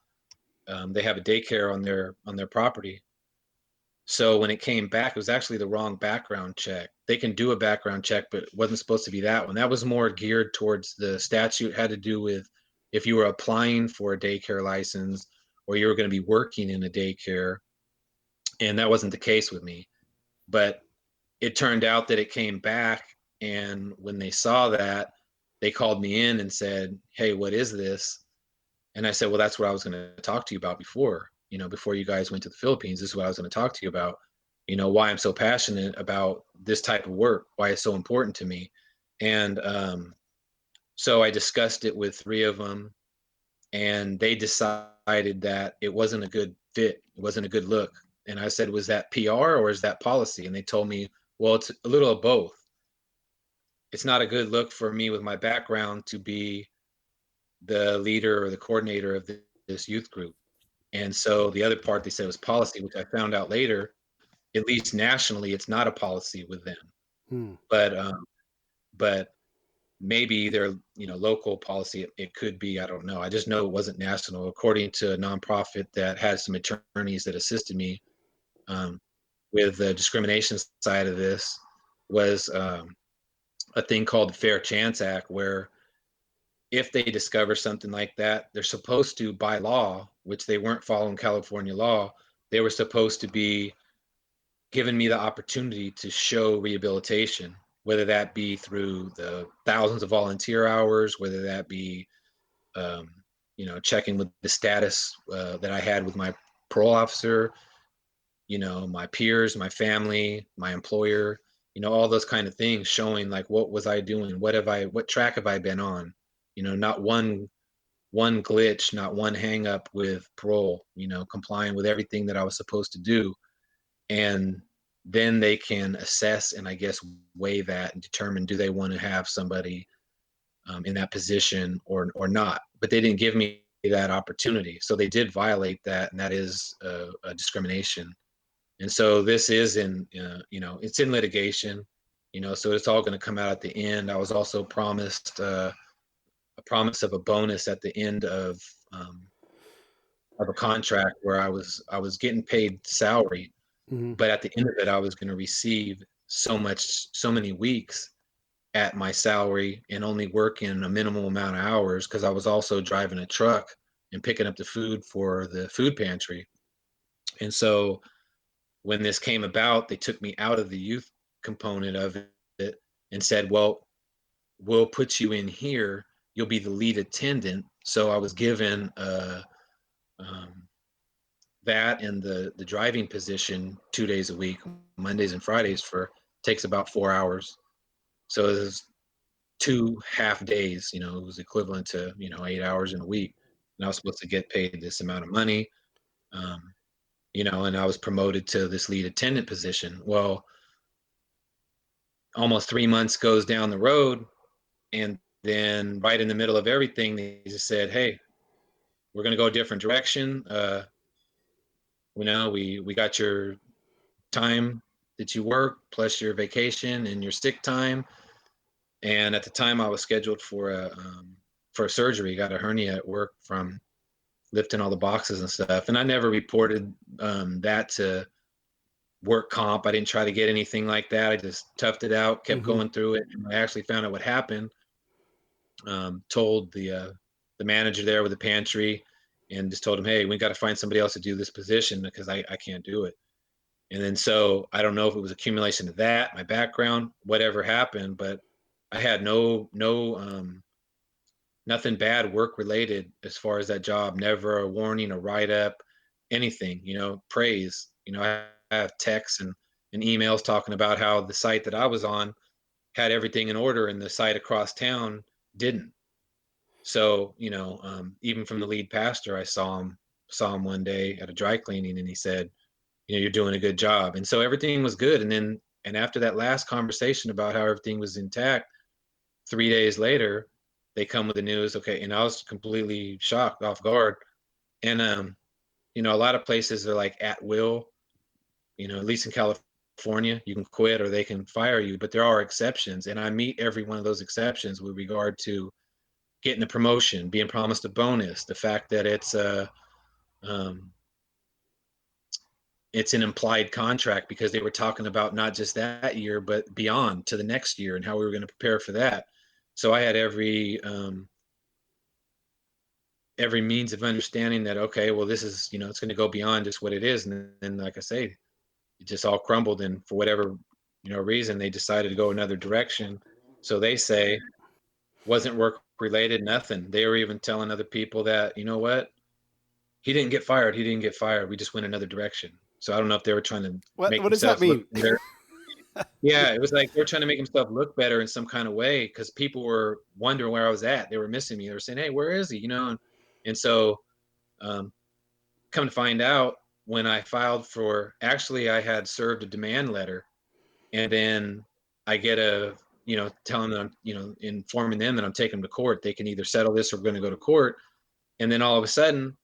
they have a daycare on their property. So when it came back, it was actually the wrong background check. They can do a background check, but it wasn't supposed to be that one. That was more geared towards the statute, had to do with if you were applying for a daycare license or you were going to be working in a daycare. And that wasn't the case with me. But it turned out that it came back. And when they saw that, they called me in and said, "Hey, what is this?" And I said, "Well, that's what I was going to talk to you about before, before you guys went to the Philippines. This is what I was going to talk to you about, why I'm so passionate about this type of work, why it's so important to me." And so I discussed it with three of them, and they decided that it wasn't a good fit. It wasn't a good look. And I said, "Was that PR or is that policy?" And they told me, "Well, it's a little of both. It's not a good look for me with my background to be the leader or the coordinator of this youth group." And so the other part they said was policy, which I found out later, at least nationally, it's not a policy with them. Hmm. But maybe their local policy, it could be. I don't know. I just know it wasn't national. According to a nonprofit that had some attorneys that assisted me um, with the discrimination side of this, was a thing called the Fair Chance Act, where if they discover something like that, they're supposed to, by law, which they weren't following California law, they were supposed to be giving me the opportunity to show rehabilitation, whether that be through the thousands of volunteer hours, whether that be, um, checking with the status that I had with my parole officer, my peers, my family, my employer, all those kind of things, showing like what was I doing, what track have I been on, not one glitch, not one hang up with parole, complying with everything that I was supposed to do. And then they can assess and I guess weigh that and determine, do they want to have somebody in that position or not. But they didn't give me that opportunity, so they did violate that, and that is a discrimination. And so this is it's in litigation, so it's all going to come out at the end. I was also promised a promise of a bonus at the end um, of a contract where I was getting paid salary, Mm-hmm. but at the end of it, I was going to receive so many weeks at my salary and only working a minimal amount of hours, because I was also driving a truck and picking up the food for the food pantry. And so when this came about, they took me out of the youth component of it and said, "Well, we'll put you in here. You'll be the lead attendant." So I was given um, that and the driving position 2 days a week, Mondays and Fridays, for takes about 4 hours. So it was 2 half days. It was equivalent to 8 hours in a week, and I was supposed to get paid this amount of money. Um, and I was promoted to this lead attendant position. Well, almost 3 months goes down the road, and then right in the middle of everything, they just said, "Hey, we're going to go a different direction. We got your time that you work plus your vacation and your sick time." And at the time, I was scheduled for a surgery. Got a hernia at work from lifting all the boxes and stuff. And I never reported that to work comp. I didn't try to get anything like that. I just toughed it out, kept Mm-hmm. going through it. And I actually found out what happened. Told the manager there with the pantry, and just told him, hey, we got to find somebody else to do this position because I can't do it. And then so I don't know if it was accumulation of that, my background, whatever happened, but I had nothing bad work related as far as that job. Never a warning, a write up, anything. Praise. I have texts and emails talking about how the site that I was on had everything in order, and the site across town didn't. So even from the lead pastor, I saw him one day at a dry cleaning, and he said, you're doing a good job. And so everything was good. And after that last conversation about how everything was intact, 3 days later, they come with the news. Okay. And I was completely shocked, off guard. And, a lot of places are like at will, at least in California, you can quit or they can fire you, but there are exceptions. And I meet every one of those exceptions with regard to getting a promotion, being promised a bonus, the fact that um, it's an implied contract because they were talking about not just that year, but beyond to the next year and how we were going to prepare for that. So I had every means of understanding that, okay, well, this is, it's going to go beyond just what it is. And then, like I say, it just all crumbled. And for whatever, reason, they decided to go another direction. So they say wasn't work related, nothing. They were even telling other people that, you know what, he didn't get fired. He didn't get fired. We just went another direction. So I don't know if they were trying to make What does that themselves look mean? better. Yeah, it was like they were trying to make himself look better in some kind of way because people were wondering where I was at. They were missing me. They were saying, "Hey, where is he?" And so, um, come to find out, when I filed for, actually, I had served a demand letter, and then I get telling them, informing them that I'm taking them to court. They can either settle this or we're going to go to court. And then all of a sudden,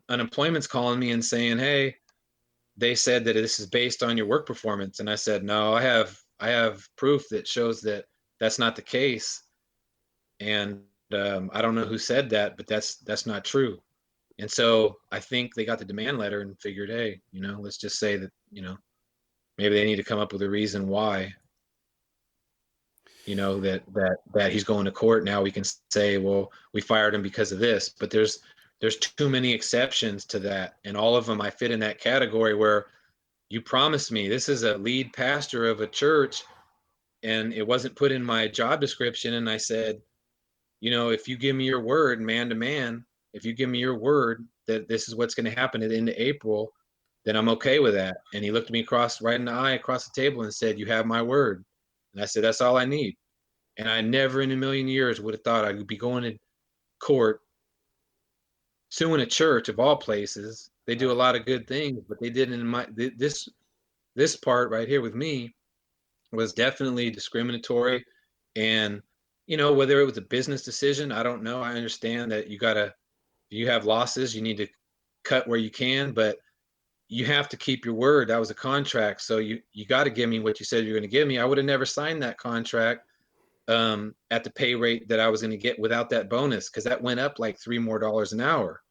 unemployment's calling me and saying, "Hey, they said that this is based on your work performance." And I said, no, I have proof that shows that that's not the case. And I don't know who said that, but that's not true. And so I think they got the demand letter and figured, hey, let's just say that, maybe they need to come up with a reason why, that he's going to court. Now we can say, well, we fired him because of this, but there's too many exceptions to that. And all of them, I fit in that category where you promised me, this is a lead pastor of a church, and it wasn't put in my job description. And I said, if you give me your word, man to man, if you give me your word that this is what's going to happen at the end of April, then I'm okay with that. And he looked me right in the eye across the table and said, you have my word. And I said, that's all I need. And I never in a million years would have thought I would be going to court suing a church of all places. They do a lot of good things, but they didn't in this part right here with me was definitely discriminatory. And whether it was a business decision, I don't know. I understand that you have losses, you need to cut where you can, but you have to keep your word. That was a contract, so you got to give me what you said you're going to give me. I would have never signed that contract at the pay rate that I was going to get without that bonus, because that went up like $3 more an hour.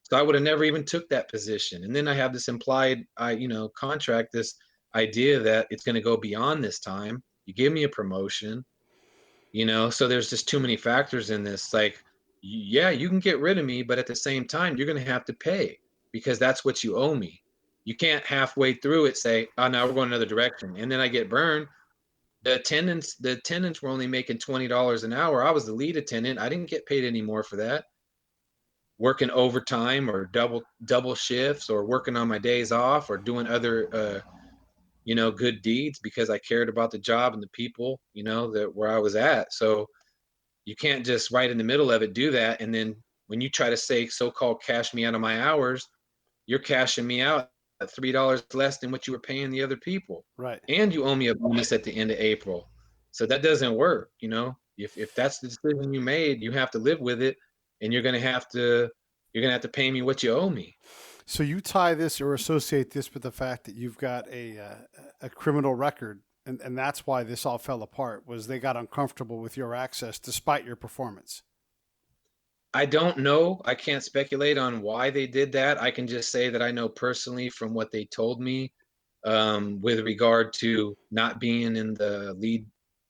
So I would have never even took that position. And then I have this implied, contract, this idea that it's going to go beyond this time. You give me a promotion, so there's just too many factors in this. Like, yeah, you can get rid of me, but at the same time, you're going to have to pay because that's what you owe me. You can't halfway through it say, oh, now we're going another direction. And then I get burned. The attendants were only making $20 an hour. I was the lead attendant. I didn't get paid any more for that. Working overtime or double shifts or working on my days off or doing other good deeds because I cared about the job and the people, that where I was at. So you can't just right in the middle of it do that. And then when you try to say so-called cash me out of my hours, you're cashing me out at $3 less than what you were paying the other people. Right. And you owe me a bonus at the end of April. So that doesn't work. If that's the decision you made, you have to live with it, and you're gonna have to pay me what you owe me. So you tie this or associate this with the fact that you've got a criminal record, and that's why this all fell apart. Was they got uncomfortable with your access despite your performance? I don't know. I can't speculate on why they did that. I can just say that I know personally from what they told me, with regard to not being in the lead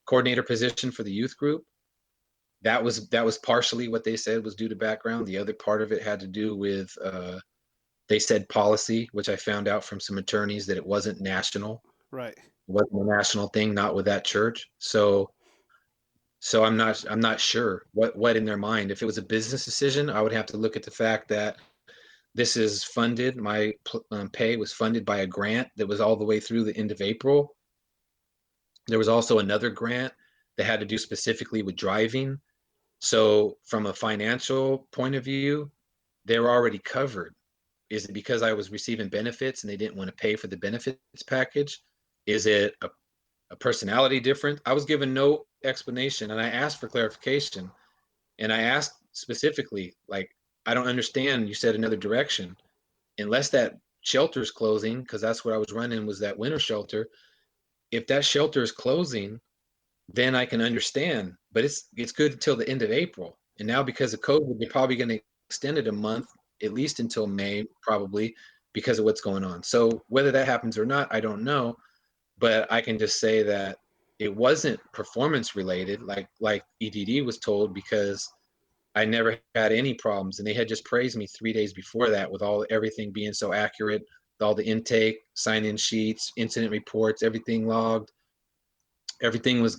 coordinator position for the youth group. that was partially what they said was due to background. The other part of it had to do with they said policy, which I found out from some attorneys that it wasn't national. Right. It wasn't a national thing, not with that church. So I'm not sure what in their mind. If it was a business decision, I would have to look at the fact that this is funded. My pay was funded by a grant that was all the way through the end of April. There was also another grant that had to do specifically with driving. So from a financial point of view, they were already covered. Is it because I was receiving benefits and they didn't want to pay for the benefits package? Is it a personality difference? I was given no explanation, and I asked for clarification. And I asked specifically, like, I don't understand. You said another direction. Unless that shelter is closing, because that's what I was running was that winter shelter. If that shelter is closing, then I can understand. But it's good until the end of April. And now because of COVID, they're probably going to extend it a month, at least until May, probably because of what's going on. So whether that happens or not, I don't know. But I can just say that it wasn't performance related, like EDD was told, because I never had any problems, and they had just praised me 3 days before that with everything being so accurate, with all the intake, sign-in sheets, incident reports, everything logged, everything was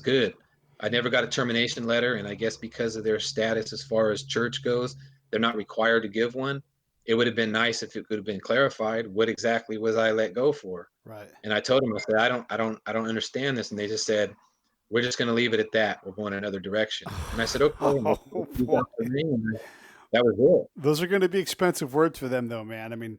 good. I never got a termination letter, and I guess because of their status as far as church goes, they're not required to give one. It would have been nice if it could have been clarified what exactly was I let go for. Right. And I told them, I said, I don't understand this, and they just said, we're just going to leave it at that. We're going another direction. And I said, okay. And that's Oh what you boy. got for me, and that was it. Those are going to be expensive words for them, though, man. I mean,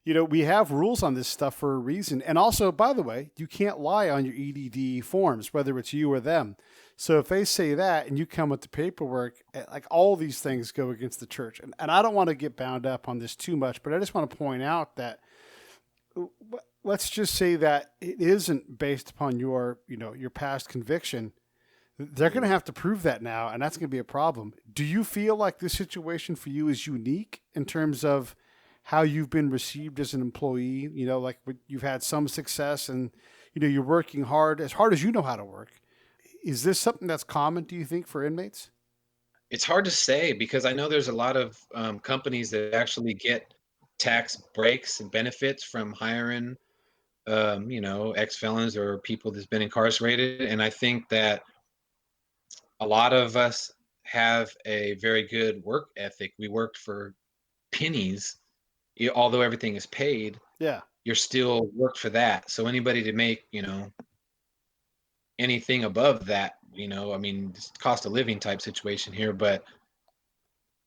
you know, we have rules on this stuff for a reason. And also, by the way, you can't lie on your EDD forms, whether it's you or them. So if they say that and you come with the paperwork, like all these things go against the church. And I don't want to get bound up on this too much, but I just want to point out that let's just say that it isn't based upon your, you know, your past conviction. They're going to have to prove that now, and that's going to be a problem. Do you feel like this situation for you is unique in terms of how you've been received as an employee? You know, like you've had some success and, you know, you're working hard as you know how to work. Is this something that's common, do you think, for inmates? It's hard to say because I know there's a lot of companies that actually get tax breaks and benefits from hiring, ex-felons or people that's been incarcerated. And I think that a lot of us have a very good work ethic. We worked for pennies, although everything is paid, Yeah. you're still worked for that. So anybody to make, anything above that, I mean, it's cost of living type situation here, but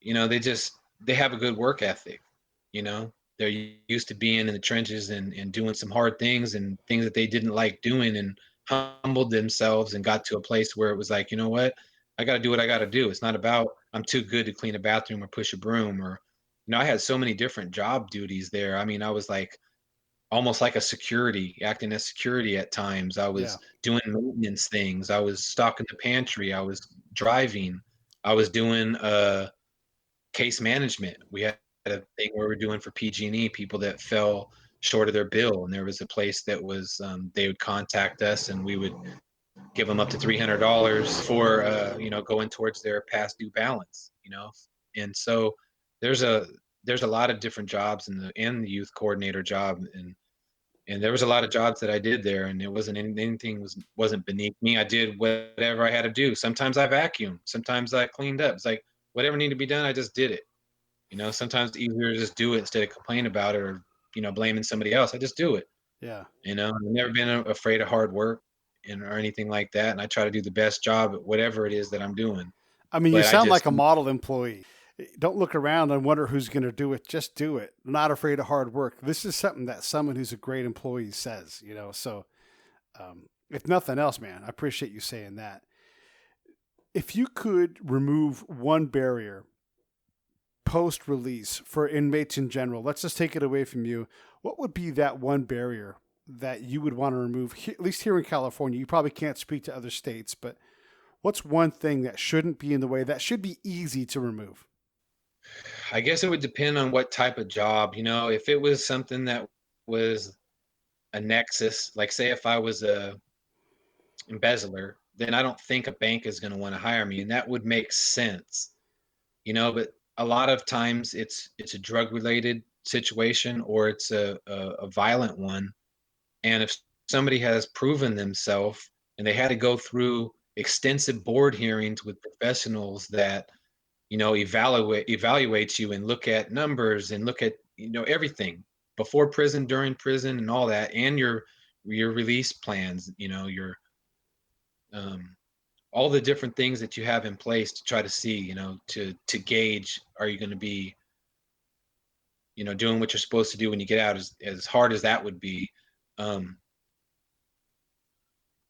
they have a good work ethic, you know. They're used to being in the trenches and doing some hard things and things that they didn't like doing and humbled themselves and got to a place where it was like, you know what? I got to do what I got to do. It's not about I'm too good to clean a bathroom or push a broom or I had so many different job duties there. I mean, I was like almost like a security, acting as security at times. I Yeah. was doing maintenance things. I was stocking the pantry. I was driving. I was doing case management. We had a thing where we were doing for PG&E people that fell short of their bill, and there was a place that was they would contact us, and we would give them up to $300 for going towards their past due balance. And so there's a lot of different jobs in the youth coordinator job, and there was a lot of jobs that I did there, and it wasn't anything wasn't beneath me. I did whatever I had to do. Sometimes I vacuumed, sometimes I cleaned up. It's like whatever needed to be done, I just did it. Sometimes it's easier to just do it instead of complain about it or blaming somebody else. I just do it. Yeah. I've never been afraid of hard work or anything like that, and I try to do the best job at whatever it is that I'm doing. I mean, you But I sound like just a model employee. Don't look around and wonder who's going to do it. Just do it. Not afraid of hard work. This is something that someone who's a great employee says, you know. So, if nothing else, man, I appreciate you saying that. If you could remove one barrier post release for inmates in general, let's just take it away from you. What would be that one barrier that you would want to remove, at least here in California? You probably can't speak to other states, but what's one thing that shouldn't be in the way that should be easy to remove? I guess it would depend on what type of job. If it was something that was a nexus, like say if I was a embezzler, then I don't think a bank is going to want to hire me. And that would make sense, but a lot of times it's a drug related situation, or it's a violent one. And if somebody has proven themselves and they had to go through extensive board hearings with professionals that, evaluate you and look at numbers and look at, everything before prison, during prison, and all that, and your release plans, your um, all the different things that you have in place to try to see, to gauge, are you going to be, doing what you're supposed to do when you get out, as hard as that would be. Um,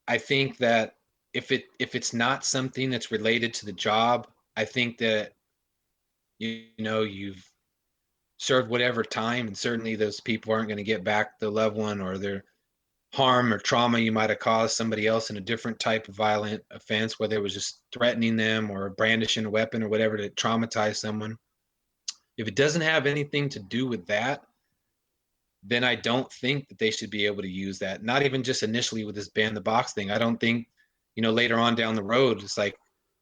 I think that if it's not something that's related to the job, I think that you've served whatever time, and certainly those people aren't going to get back the loved one or their harm or trauma you might have caused somebody else in a different type of violent offense, whether it was just threatening them or brandishing a weapon or whatever to traumatize someone. If it doesn't have anything to do with that, then I don't think that they should be able to use that. Not even just initially with this ban the box thing. I don't think, later on down the road, it's like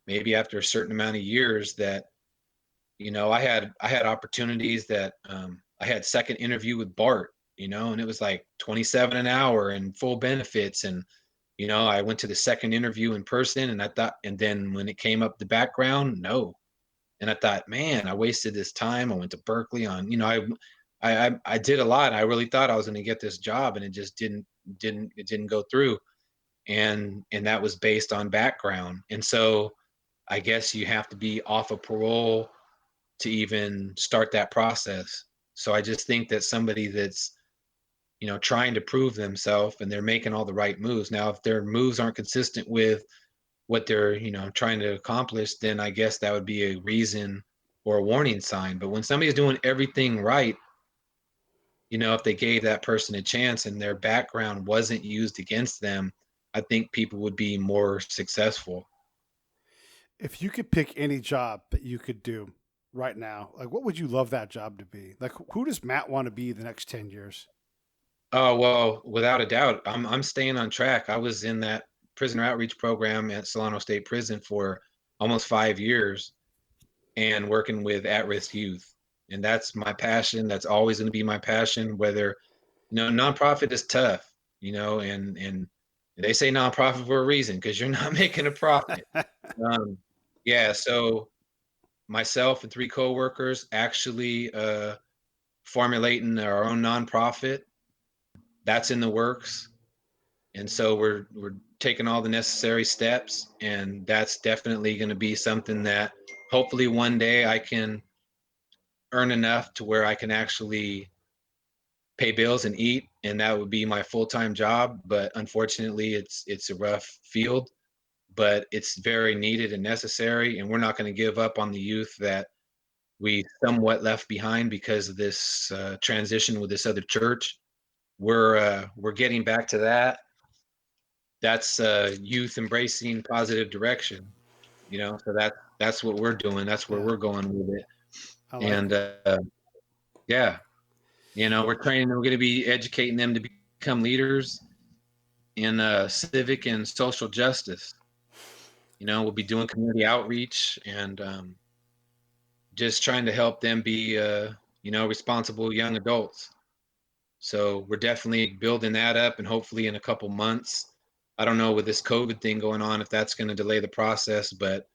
maybe after a certain amount of years that, I had opportunities that I had second interview with Bart, and it was like 27 an hour and full benefits. And, I went to the second interview in person, and I thought, and then when it came up the background, no. And I thought, man, I wasted this time. I went to Berkeley on, I did a lot. I really thought I was going to get this job, and it just didn't go through. And that was based on background. And so I guess you have to be off of parole to even start that process. So I just think that somebody that's, trying to prove themselves and they're making all the right moves. Now, if their moves aren't consistent with what they're, trying to accomplish, then I guess that would be a reason or a warning sign. But when somebody's doing everything right, if they gave that person a chance and their background wasn't used against them, I think people would be more successful. If you could pick any job that you could do right now, like what would you love that job to be? Like who does Matt want to be the next 10 years? Oh, well, without a doubt, I'm staying on track. I was in that prisoner outreach program at Solano State Prison for almost 5 years and working with at-risk youth. And that's my passion. That's always going to be my passion. Whether, nonprofit is tough, and they say nonprofit for a reason because you're not making a profit. Um, yeah, so myself and three coworkers actually formulating our own nonprofit. That's in the works. And so we're taking all the necessary steps, and that's definitely going to be something that hopefully one day I can earn enough to where I can actually pay bills and eat, and that would be my full-time job. But unfortunately, it's a rough field, but it's very needed and necessary, and we're not going to give up on the youth that we somewhat left behind because of this transition with this other church. We're getting back to that. That's youth embracing positive direction, so that's what we're doing. That's where Yeah, we're going with it. I like And it. yeah, we're going to be educating them to become leaders in civic and social justice. We'll be doing community outreach and just trying to help them be responsible young adults. So we're definitely building that up, and hopefully in a couple months, I don't know, with this COVID thing going on, if that's going to delay the process, but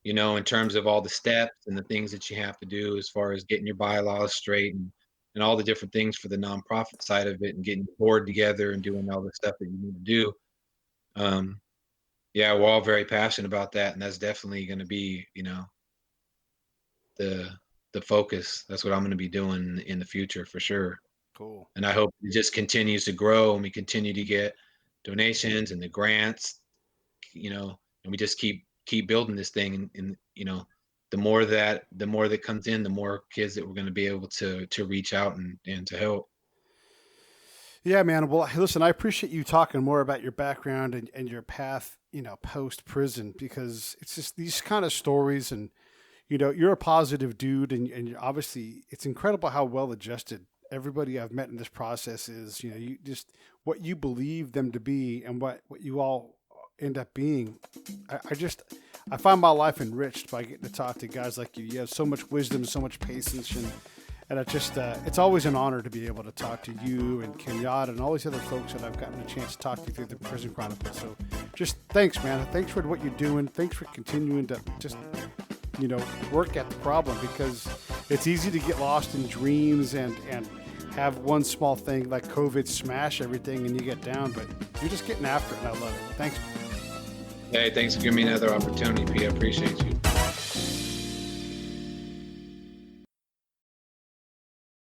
in terms of all the steps and the things that you have to do as far as getting your bylaws straight and all the different things for the nonprofit side of it and getting your board together and doing all the stuff that you need to do. Um, yeah, we're all very passionate about that, and that's definitely going to be, the the focus. That's what I'm going to be doing in the future for sure. Cool. And I hope it just continues to grow and we continue to get donations and the grants, and we just keep building this thing. And the more that comes in, the more kids that we're going to be able to reach out and to help. Yeah, man. Well, hey, listen, I appreciate you talking more about your background and your path, post prison, because it's just these kind of stories. And, you're a positive dude, and you're obviously, it's incredible how well adjusted everybody I've met in this process is. You just what you believe them to be and what you all end up being. I find my life enriched by getting to talk to guys like you. You have so much wisdom, so much patience, and it's always an honor to be able to talk to you and Kenyatta and all these other folks that I've gotten a chance to talk to through the Prison Chronicles. So just thanks, man. Thanks for what you're doing. Thanks for continuing to just, work at the problem, because it's easy to get lost in dreams and have one small thing like COVID smash everything and you get down, but you're just getting after it, and I love it. Thanks. Hey, thanks for giving me another opportunity, P. I appreciate you.